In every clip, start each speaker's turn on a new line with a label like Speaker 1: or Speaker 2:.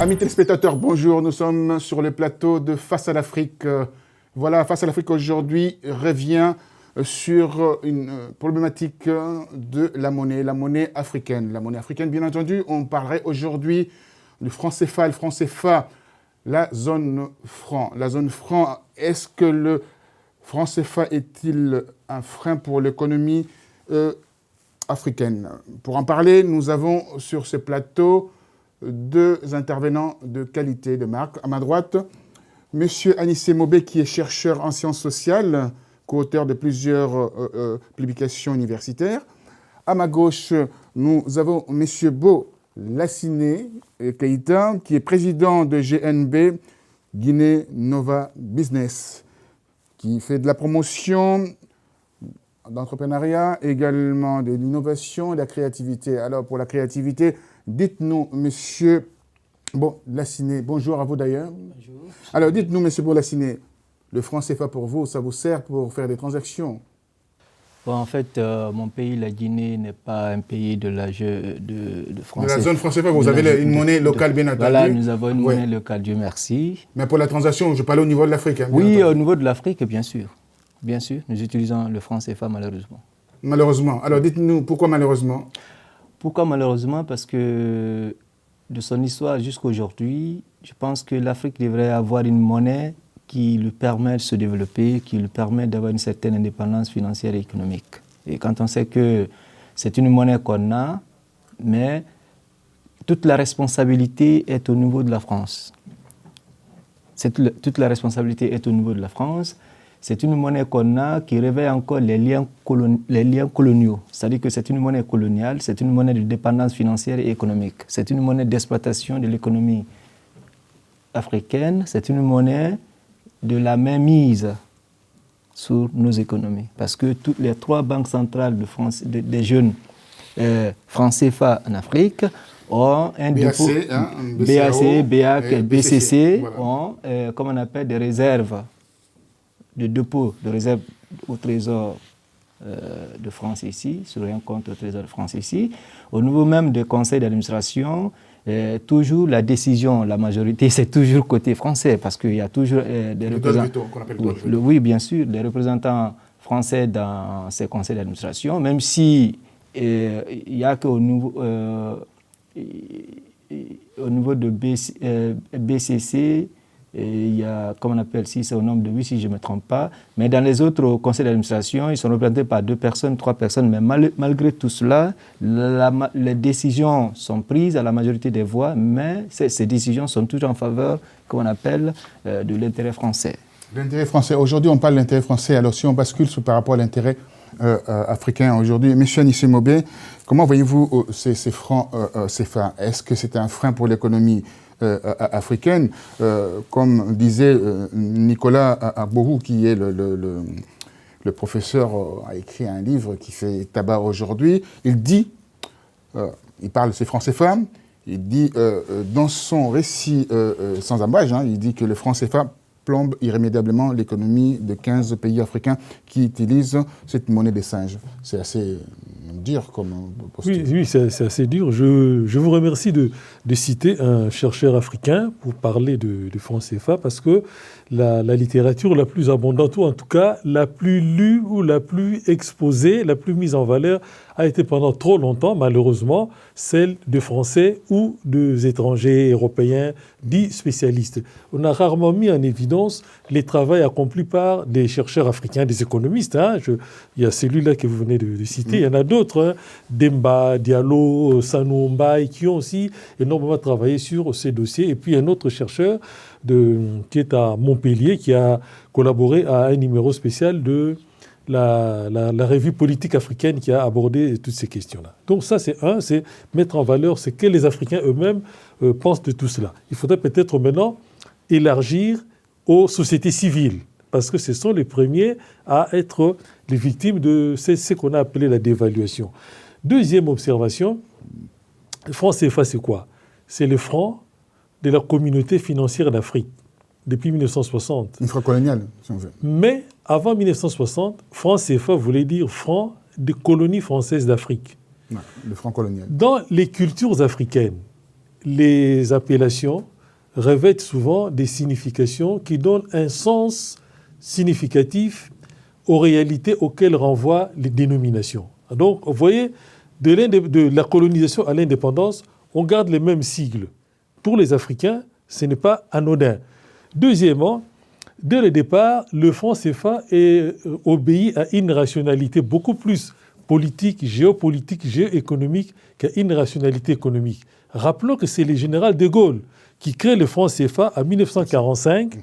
Speaker 1: Amis téléspectateurs, bonjour. Nous sommes sur le plateau de Face à l'Afrique. Voilà, Face à l'Afrique aujourd'hui revient sur une problématique de la monnaie africaine. La monnaie africaine, bien entendu, on parlerait aujourd'hui du franc CFA. Le franc CFA, la zone franc. La zone franc, est-ce que le franc CFA est-il un frein pour l'économie africaine? Pour en parler, nous avons sur ce plateau deux intervenants de qualité, de marque. À ma droite, M. Anissé Mobé, qui est chercheur en sciences sociales, co-auteur de plusieurs publications universitaires. À ma gauche, nous avons M. Bo Lassiné Keïta, qui est président de GNB, Guinée Nova Business, qui fait de la promotion d'entrepreneuriat, également de l'innovation et de la créativité. Alors, pour la créativité, dites-nous, monsieur Lassiné, bonjour à vous d'ailleurs.
Speaker 2: Bonjour.
Speaker 1: Alors, dites-nous, monsieur Lassiné, le franc CFA pour vous, ça vous sert pour faire des transactions?
Speaker 2: Bon, en fait, mon pays, la Guinée, n'est pas un pays de franc CFA.
Speaker 1: De la zone franc CFA, vous avez une monnaie locale, bien entendu.
Speaker 2: Voilà, nous avons une monnaie locale, Dieu merci.
Speaker 1: Mais pour la transaction, je parle au niveau de l'Afrique. Hein,
Speaker 2: oui, au niveau de l'Afrique, bien sûr. Bien sûr, nous utilisons le franc CFA, malheureusement.
Speaker 1: Malheureusement. Alors, dites-nous, pourquoi malheureusement?
Speaker 2: Pourquoi malheureusement? Parce que de son histoire jusqu'à aujourd'hui, je pense que l'Afrique devrait avoir une monnaie qui lui permet de se développer, qui lui permet d'avoir une certaine indépendance financière et économique. Et quand on sait que c'est une monnaie qu'on a, mais toute la responsabilité est au niveau de la France. Toute la responsabilité est au niveau de la France. C'est une monnaie qu'on a qui réveille encore les liens coloniaux. C'est-à-dire que c'est une monnaie coloniale, c'est une monnaie de dépendance financière et économique. C'est une monnaie d'exploitation de l'économie africaine. C'est une monnaie de la mainmise sur nos économies. Parce que toutes les trois banques centrales de France, des jeunes francs CFA en Afrique ont un dépôt, BAC, BAC, BCC, voilà. Ont, comme on appelle, des réserves de dépôt de réserve au Trésor de France ici, sur un compte au Trésor de France ici. Au niveau même du conseil d'administration, toujours la décision, la majorité, c'est toujours côté français, parce qu'il y a toujours des représentants. Oui, bien sûr, des représentants français dans ces conseils d'administration, même si il n'y a qu'au niveau, au niveau de BCC, il y a, comme on appelle ici, c'est au nombre de 8 si je ne me trompe pas. Mais dans les autres conseils d'administration, ils sont représentés par 2 personnes, 3 personnes. Mais malgré tout cela, les décisions sont prises à la majorité des voix, mais ces décisions sont toujours en faveur, comme on appelle, de l'intérêt français.
Speaker 1: L'intérêt français. Aujourd'hui, on parle de l'intérêt français. Alors, si on bascule par rapport à l'intérêt africain aujourd'hui, M. Anissé Mobé, comment voyez-vous ces francs CFA? Est-ce que c'est un frein pour l'économie africaine, comme disait Nicolas Abourou, qui est le professeur, a écrit un livre qui fait tabac aujourd'hui. Il dit, il parle de ces francs CFA, il dit dans son récit sans ambages, il dit que le franc CFA plombe irrémédiablement l'économie de 15 pays africains qui utilisent cette monnaie des singes. C'est assez dur comme posture.
Speaker 3: Oui, c'est assez dur. Je vous remercie de citer un chercheur africain pour parler de franc CFA, parce que la littérature la plus abondante, ou en tout cas la plus lue ou la plus exposée, la plus mise en valeur, a été pendant trop longtemps, malheureusement, celle de Français ou des étrangers européens dits spécialistes. On a rarement mis en évidence les travaux accomplis par des chercheurs africains, des économistes. Il y a celui-là que vous venez de citer, il y en a d'autres, Demba, Diallo, Sanou Mbaye, qui ont aussi énormément travaillé sur ces dossiers. Et puis un autre chercheur qui est à Montpellier, qui a collaboré à un numéro spécial de la revue politique africaine qui a abordé toutes ces questions-là. Donc ça, c'est mettre en valeur ce que les Africains eux-mêmes pensent de tout cela. Il faudrait peut-être maintenant élargir aux sociétés civiles, parce que ce sont les premiers à être les victimes de ce qu'on a appelé la dévaluation. Deuxième observation, le franc CFA, c'est quoi? C'est le franc de la communauté financière d'Afrique, depuis 1960.
Speaker 1: Une franc coloniale, si on veut.
Speaker 3: Mais avant 1960, franc CFA voulait dire franc des colonies françaises d'Afrique.
Speaker 1: Ouais, le franc colonial.
Speaker 3: Dans les cultures africaines, les appellations revêtent souvent des significations qui donnent un sens significatif aux réalités auxquelles renvoient les dénominations. Donc, vous voyez, de la colonisation à l'indépendance, on garde les mêmes sigles. Pour les Africains, ce n'est pas anodin. Deuxièmement, dès le départ, le franc CFA obéit à une rationalité beaucoup plus politique, géoéconomique qu'à une rationalité économique. Rappelons que c'est le général de Gaulle qui crée le franc CFA en 1945,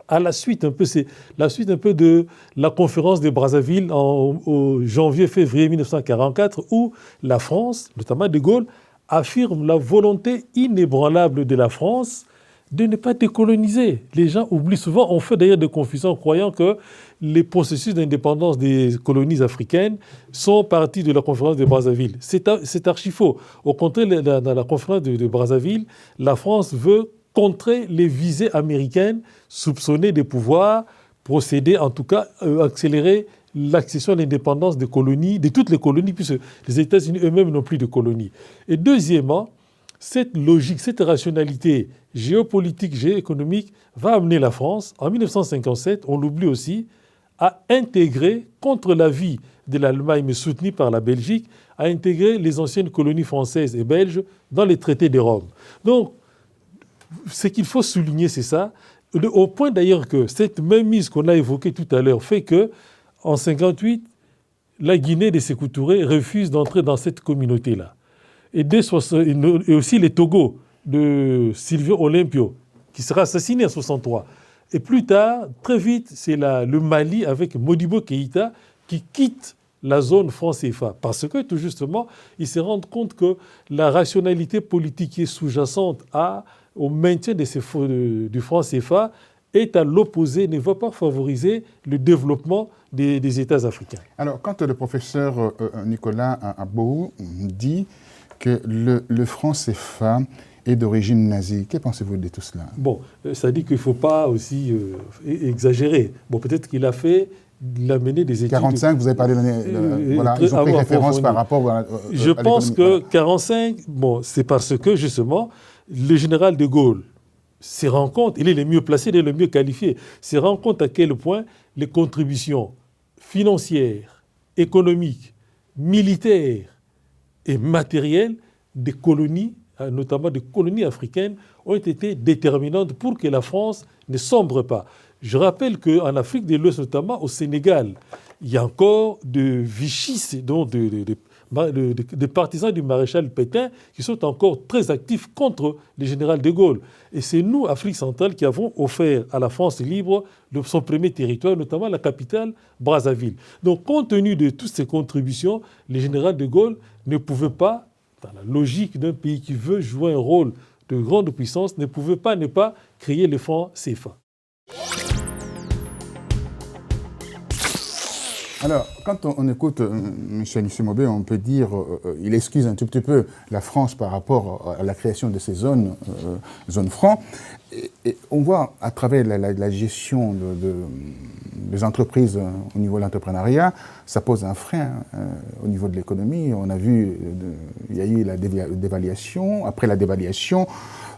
Speaker 3: à la suite un peu de la conférence de Brazzaville au janvier-février 1944, où la France, notamment de Gaulle, affirme la volonté inébranlable de la France de ne pas décoloniser. Les gens oublient souvent, on fait d'ailleurs des confusions en croyant que les processus d'indépendance des colonies africaines sont partis de la conférence de Brazzaville. C'est archi faux. Au contraire, dans la conférence de Brazzaville, la France veut contrer les visées américaines soupçonnées de pouvoir procéder, en tout cas, accélérer l'accession à l'indépendance des colonies, de toutes les colonies, puisque les États-Unis eux-mêmes n'ont plus de colonies. Et deuxièmement, cette logique, cette rationalité géopolitique, géoéconomique va amener la France, en 1957, on l'oublie aussi, à intégrer, contre l'avis de l'Allemagne, mais soutenue par la Belgique, à intégrer les anciennes colonies françaises et belges dans les traités de Rome. Donc, ce qu'il faut souligner, c'est ça, au point d'ailleurs que cette même mise qu'on a évoquée tout à l'heure fait que, en 1958, la Guinée de Sékou Touré refuse d'entrer dans cette communauté-là. Et aussi les Togo de Silvio Olympio, qui sera assassiné en 1963. Et plus tard, très vite, c'est le Mali avec Modibo Keïta qui quitte la zone franc-CFA. Parce que, tout justement, ils se rendent compte que la rationalité politique qui est sous-jacente au maintien du franc-CFA est à l'opposé, ne va pas favoriser le développement des États africains.
Speaker 1: Alors, quand le professeur Nicolas Abou dit que le franc CFA est d'origine nazie, que pensez-vous de tout cela?
Speaker 3: Bon, ça dit qu'il ne faut pas aussi exagérer. Bon, peut-être qu'il a mené des études...
Speaker 1: 45, vous avez parlé voilà, ils ont pris référence par rapport à
Speaker 3: Je pense que 45, bon, c'est parce que, justement, le général de Gaulle se rend compte, il est le mieux placé, il est le mieux qualifié, se rend compte à quel point les contributions financières, économiques, militaires et matérielles des colonies, notamment des colonies africaines, ont été déterminantes pour que la France ne sombre pas. Je rappelle qu'en Afrique de l'Ouest, notamment au Sénégal, il y a encore de Vichy, donc des partisans du maréchal Pétain qui sont encore très actifs contre le général de Gaulle. Et c'est nous, Afrique centrale, qui avons offert à la France libre son premier territoire, notamment la capitale, Brazzaville. Donc, compte tenu de toutes ces contributions, le général de Gaulle ne pouvait pas, dans la logique d'un pays qui veut jouer un rôle de grande puissance, ne pouvait pas ne pas créer le franc CFA.
Speaker 1: Alors, quand on écoute M. Anissimobé, on peut dire il excuse un tout petit peu la France par rapport à la création de ces zones francs. Et on voit à travers la gestion des entreprises au niveau de l'entrepreneuriat, ça pose un frein au niveau de l'économie. On a vu, il y a eu la dévaluation. Après la dévaluation,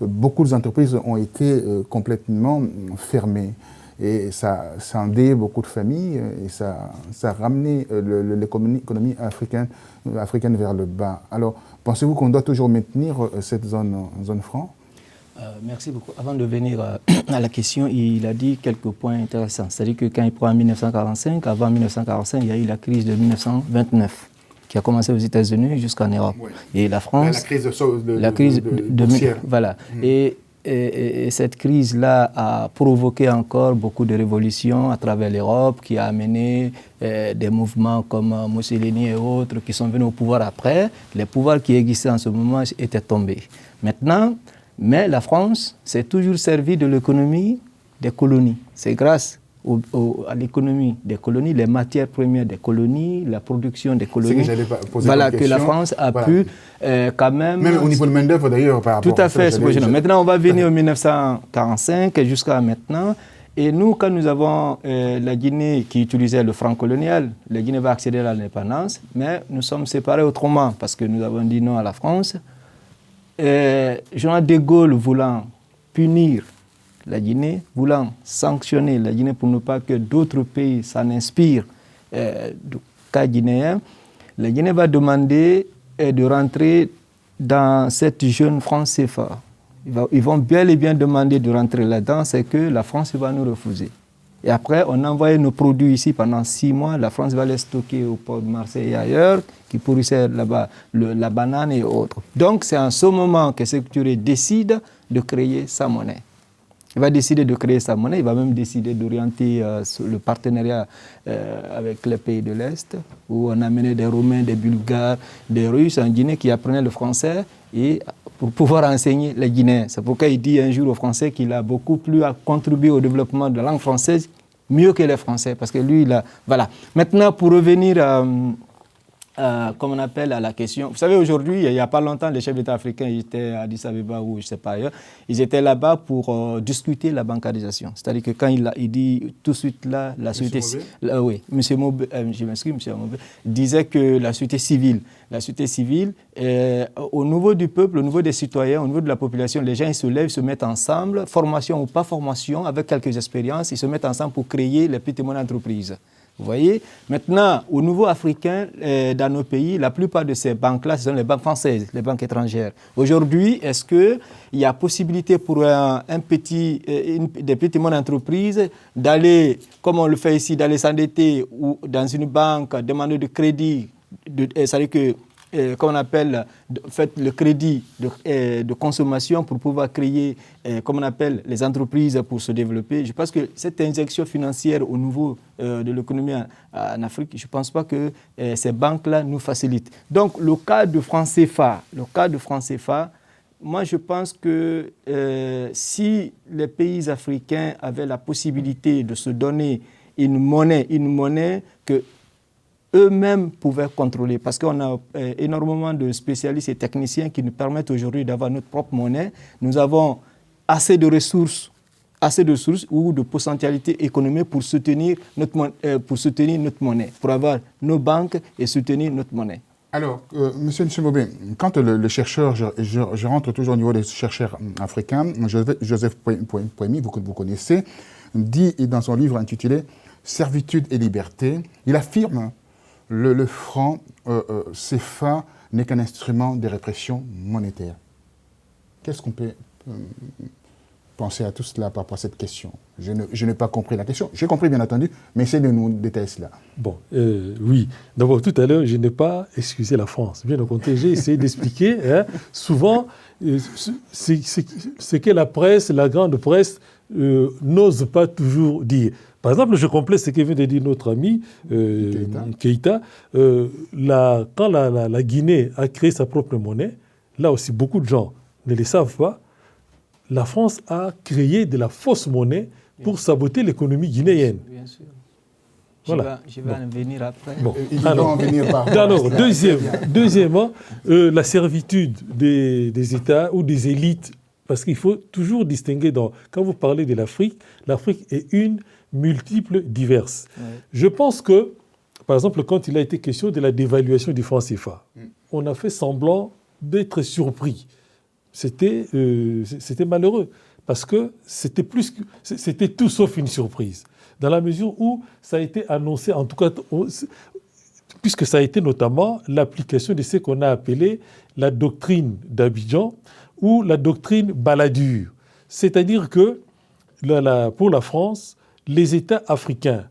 Speaker 1: beaucoup d'entreprises ont été complètement fermées. Et ça a endeuillé beaucoup de familles et ça a ramené l'économie africaine vers le bas. Alors, pensez-vous qu'on doit toujours maintenir cette zone franc?
Speaker 2: Merci beaucoup. Avant de venir à la question, il a dit quelques points intéressants. C'est-à-dire que quand il prend en 1945, avant 1945, il y a eu la crise de 1929 qui a commencé aux États-Unis jusqu'en Europe. Oui. Et la France...
Speaker 1: La crise de
Speaker 2: voilà. Et cette crise-là a provoqué encore beaucoup de révolutions à travers l'Europe, qui a amené des mouvements comme Mussolini et autres qui sont venus au pouvoir après. Les pouvoirs qui existaient en ce moment étaient tombés. Maintenant, mais la France s'est toujours servie de l'économie des colonies. C'est grâce à l'économie des colonies, les matières premières des colonies, la production des colonies, que la France a pu quand même...
Speaker 1: Même au niveau de main-d'œuvre d'ailleurs, par rapport
Speaker 2: à ça. Tout à fait. Maintenant, on va venir en 1945 jusqu'à maintenant. Et nous, quand nous avons la Guinée qui utilisait le franc colonial, la Guinée va accéder à l'indépendance, mais nous sommes séparés autrement parce que nous avons dit non à la France. Général de Gaulle voulant punir la Guinée, voulant sanctionner la Guinée pour ne pas que d'autres pays s'en inspirent du cas guinéen, la Guinée va demander de rentrer dans cette jeune franc CFA. Ils vont bel et bien demander de rentrer là-dedans, c'est que la France va nous refuser. Et après, on envoyait nos produits ici pendant 6 mois. La France va les stocker au port de Marseille et ailleurs, qui pourrissaient là-bas la banane et autres. Donc, c'est en ce moment que Sékou Touré décide de créer sa monnaie. Il va décider de créer sa monnaie. Il va même décider d'orienter le partenariat avec les pays de l'Est, où on amenait des Roumains, des Bulgares, des Russes en Guinée qui apprenaient le français et pour pouvoir enseigner les Guinéens. C'est pourquoi il dit un jour aux Français qu'il a beaucoup plus à contribuer au développement de la langue française mieux que les Français, parce que lui, il a... Voilà. Maintenant, pour revenir comme on appelle à la question, vous savez, aujourd'hui, il n'y a pas longtemps, les chefs d'État africains ils étaient à Addis Abeba ou je ne sais pas ailleurs, ils étaient là-bas pour discuter la bancarisation. C'est-à-dire que quand il dit tout de suite là, la société... oui, M. Mobé, je m'excuse, M. Mobé, disait que la société civile, au niveau du peuple, au niveau des citoyens, au niveau de la population, les gens ils se lèvent, ils se mettent ensemble, formation ou pas formation, avec quelques expériences, ils se mettent ensemble pour créer les petites moyennes entreprises. Vous voyez? Maintenant, au niveau africain, dans nos pays, la plupart de ces banques-là, ce sont les banques françaises, les banques étrangères. Aujourd'hui, est-ce qu'il y a possibilité pour des petites moyennes entreprises d'aller, comme on le fait ici, d'aller s'endetter ou dans une banque, demander de crédit, c'est-à-dire que comme on appelle, le crédit de consommation pour pouvoir créer, comme on appelle, les entreprises pour se développer. Je pense que cette injection financière au niveau de l'économie en Afrique, je ne pense pas que ces banques-là nous facilitent. Donc, le cas de franc CFA, moi, je pense que si les pays africains avaient la possibilité de se donner une monnaie que eux-mêmes pouvaient contrôler, parce qu'on a énormément de spécialistes et techniciens qui nous permettent aujourd'hui d'avoir notre propre monnaie. Nous avons assez de ressources ou de potentialités économiques pour soutenir notre monnaie, pour avoir nos banques et soutenir notre monnaie.
Speaker 1: Alors, Monsieur Mobé, quand le chercheur, je rentre toujours au niveau des chercheurs africains, Joseph Poemi, vous connaissez, dit dans son livre intitulé « Servitude et liberté », il affirme le franc CFA n'est qu'un instrument de répression monétaire. Qu'est-ce qu'on peut penser à tout cela par rapport à cette question? Je n'ai pas compris la question. J'ai compris, bien entendu, mais essayez de nous détailler cela.
Speaker 3: Bon, oui. D'abord, tout à l'heure, je n'ai pas excusé la France. Bien au contraire, j'ai essayé d'expliquer. Souvent, ce que la presse, la grande presse, n'ose pas toujours dire. Par exemple, je complète ce que vient de dire notre ami Keïta. Quand la Guinée a créé sa propre monnaie, là aussi beaucoup de gens ne le savent pas, la France a créé de la fausse monnaie pour saboter l'économie guinéenne.
Speaker 2: Bien sûr.
Speaker 3: Voilà.
Speaker 2: Je vais en venir après.
Speaker 3: Bon.
Speaker 1: Alors,
Speaker 3: deuxièmement, la servitude des États ou des élites, parce qu'il faut toujours distinguer quand vous parlez de l'Afrique est une multiple, diverse. Ouais. Je pense que, par exemple, quand il a été question de la dévaluation du franc CFA, on a fait semblant d'être surpris. C'était malheureux, parce que c'était tout sauf une surprise, dans la mesure où ça a été annoncé, en tout cas, puisque ça a été notamment l'application de ce qu'on a appelé la doctrine d'Abidjan ou la doctrine Balladur. C'est-à-dire que, pour la France, les États africains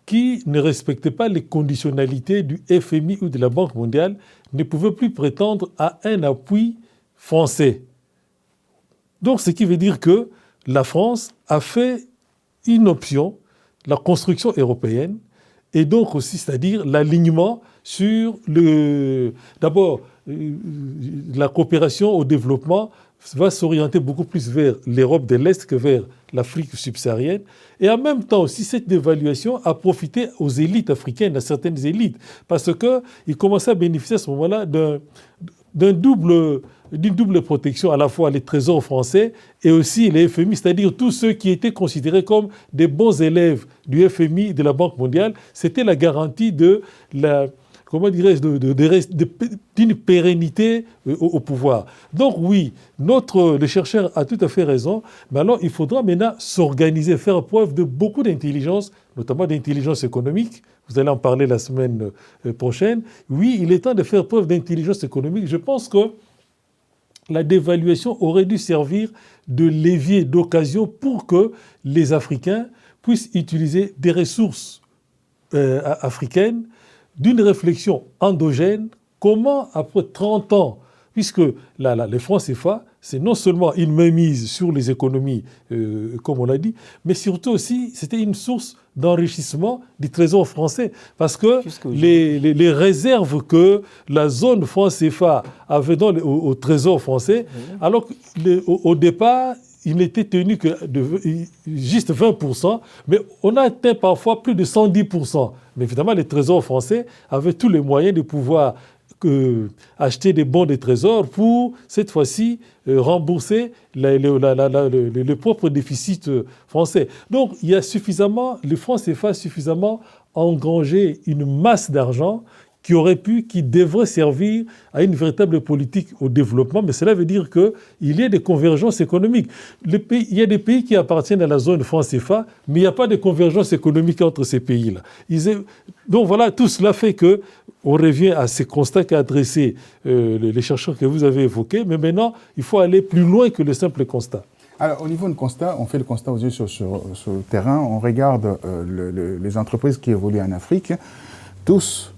Speaker 3: qui ne respectaient pas les conditionnalités du FMI ou de la Banque mondiale ne pouvaient plus prétendre à un appui français. Donc, ce qui veut dire que la France a fait une option, la construction européenne, et donc aussi, c'est-à-dire l'alignement sur d'abord, la coopération au développement va s'orienter beaucoup plus vers l'Europe de l'Est que vers l'Afrique subsaharienne. Et en même temps aussi, cette dévaluation a profité aux élites africaines, à certaines élites, parce qu'ils commençaient à bénéficier à ce moment-là d'une double protection, à la fois les trésors français et aussi les FMI, c'est-à-dire tous ceux qui étaient considérés comme des bons élèves du FMI et de la Banque mondiale. C'était la garantie de comment dirais-je, d'une pérennité au pouvoir. Donc oui, le chercheur a tout à fait raison, mais alors il faudra maintenant s'organiser, faire preuve de beaucoup d'intelligence, notamment d'intelligence économique. Vous allez en parler la semaine prochaine. Oui, il est temps de faire preuve d'intelligence économique. Je pense que la dévaluation aurait dû servir de levier, d'occasion pour que les Africains puissent utiliser des ressources africaines d'une réflexion endogène. Comment, après 30 ans, puisque les francs CFA, c'est non seulement une mainmise sur les économies, comme on l'a dit, mais surtout aussi, c'était une source d'enrichissement du trésor français. Parce que les réserves que la zone franc CFA avait au trésor français, alors qu'au départ, il n'était tenu que de juste 20%, mais on a atteint parfois plus de 110%. Mais évidemment, les trésors français avaient tous les moyens de pouvoir acheter des bons de trésor pour, cette fois-ci, rembourser le propre déficit français. Donc, il y a suffisamment, le franc CFA a suffisamment engrangé une masse d'argent qui devrait servir à une véritable politique au développement, mais cela veut dire qu'il y a des convergences économiques. Il y a des pays qui appartiennent à la zone franc CFA, mais il n'y a pas de convergence économique entre ces pays-là. Donc voilà, tout cela fait qu'on revient à ces constats qu'a adressé les chercheurs que vous avez évoqués, mais maintenant, il faut aller plus loin que le simple constat.
Speaker 1: Alors, au niveau du constat, on fait le constat aux yeux sur le terrain, on regarde les entreprises qui évoluent en Afrique, tous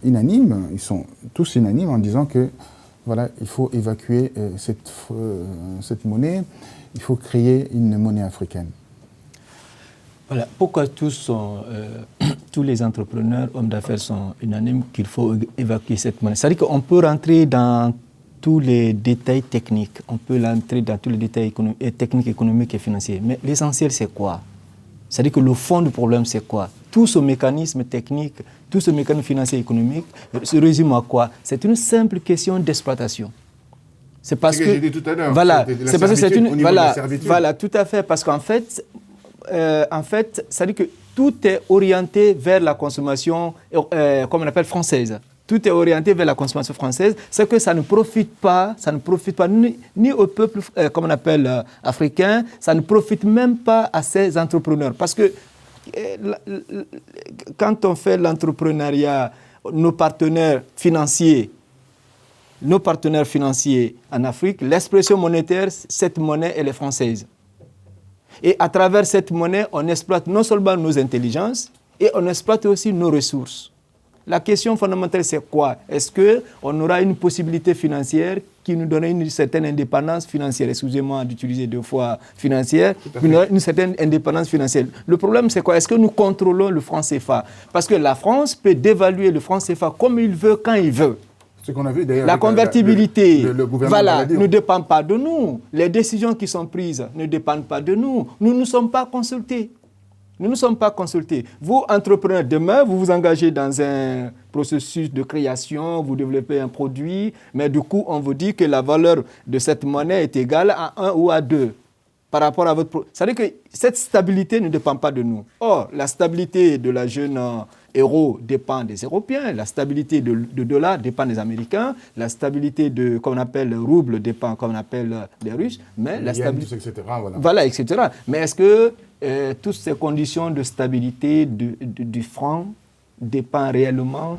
Speaker 1: unanimes, ils sont tous unanimes en disant que voilà, il faut évacuer cette monnaie, il faut créer une monnaie africaine.
Speaker 2: Voilà. Pourquoi tous les entrepreneurs, hommes d'affaires sont unanimes qu'il faut évacuer cette monnaie? C'est-à-dire qu'on peut rentrer dans tous les détails techniques, on peut rentrer dans tous les détails techniques, économiques et financiers, mais l'essentiel c'est quoi? C'est-à-dire que le fond du problème, c'est quoi? Tout ce mécanisme technique, tout ce mécanisme financier et économique se résume à quoi? C'est une simple question d'exploitation. C'est parce que j'ai dit tout à l'heure. Voilà, c'est parce que c'est une voilà, tout à fait, parce qu'en fait, c'est-à-dire que tout est orienté vers la consommation, comme on appelle française. Tout est orienté vers la consommation française, c'est que ça ne profite pas ni au peuple, comme on appelle africain, ça ne profite même pas à ces entrepreneurs. Parce que quand on fait l'entrepreneuriat, nos partenaires financiers en Afrique, l'expression monétaire, cette monnaie, elle est française. Et à travers cette monnaie, on exploite non seulement nos intelligences, et on exploite aussi nos ressources. La question fondamentale, c'est quoi? Est-ce qu'on aura une possibilité financière qui nous donne une certaine indépendance financière? Excusez-moi d'utiliser 2 fois financière, une certaine indépendance financière. Le problème, c'est quoi? Est-ce que nous contrôlons le franc CFA? Parce que la France peut dévaluer le franc CFA comme il veut, quand il veut.
Speaker 1: Ce qu'on a vu d'ailleurs.
Speaker 2: La convertibilité
Speaker 1: ne
Speaker 2: dépend pas de nous. Les décisions qui sont prises ne dépendent pas de nous. Nous ne sommes pas consultés. Nous ne sommes pas consultés. Vous, entrepreneurs, demain, vous vous engagez dans un processus de création, vous développez un produit, mais du coup, on vous dit que la valeur de cette monnaie est égale à 1 ou à 2 par rapport à votre produit. C'est-à-dire que cette stabilité ne dépend pas de nous. Or, la stabilité de la jeune euro dépend des Européens, la stabilité de dollar dépend des Américains, la stabilité de, comme on appelle, le rouble dépend, comme on appelle, des Russes, mais la stabilité,
Speaker 1: etc.
Speaker 2: Voilà, etc. Mais est-ce que toutes ces conditions de stabilité du franc dépendent réellement